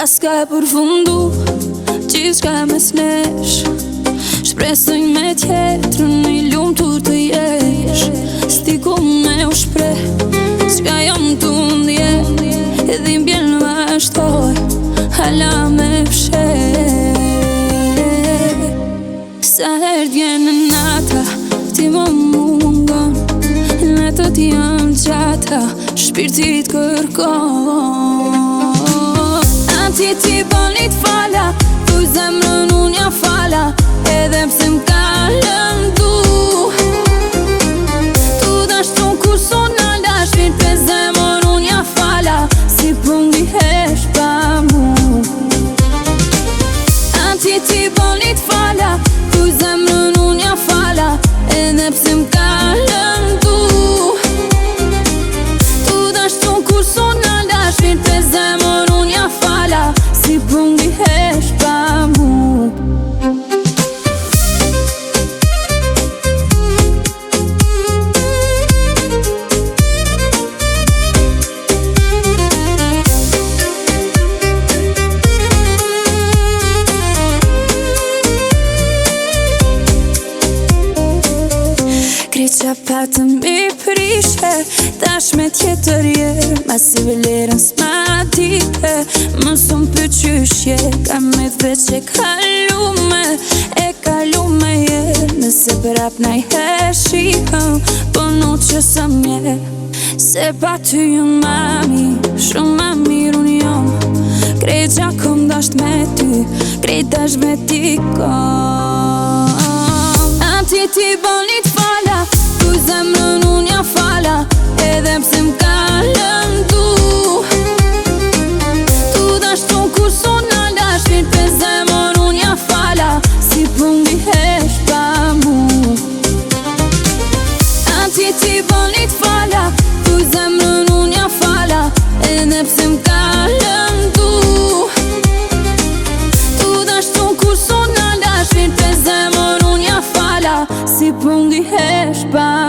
s'ka e përfundu gjithçka mes nesh. Shpresoj me tjetrën i lumtur të jesh. S'ti ku me u shpreh çka jam tu ndje, edhe m'bjen vazhdoj hala me fsheh. Sa herë t'vjen nata, ti më mungon, natët janë gjata, shpirtit kërkon. Ti boni t'fala, thuj zemrën unë ja fala, edhe pse m'ka lëndu. Tu dashtun kur sona la, shpirt e zemrën unë ja fala, si pun dihesh pa mu. Ti boni t'fala, thuj zemrën unë ja fala, edhe pse m'ka lëndu. Tu dashtun kur sona la, shpirt e zemrën unë ja fala, si pun dihesh pa mu. Kreqa patëm i prishe, tash me tjetër je, ma si vlerën s'ma dite, më s'un për qyshje, ka me veç e kalume je, nëse prap na i heshihëm, po nu që së mje, se pa ty jën mami, shumë ma mirë unë jom, kreqa kom dasht me ty, krejt dasht me ti kom. Ti boni t'fala, thuj zemrën unë ja fala, edhe pse m'ka lëndu. Tu dashtun kur sona la, shpirt e zemrën unë ja fala, si pun dihesh pa mu. Ti boni t'fala, thuj zemrën unë ja fala, edhe pse m'ka lëndu. Tu dashtun kur sona la, shpirt e zemrën unë ja fala, si pun dihesh pa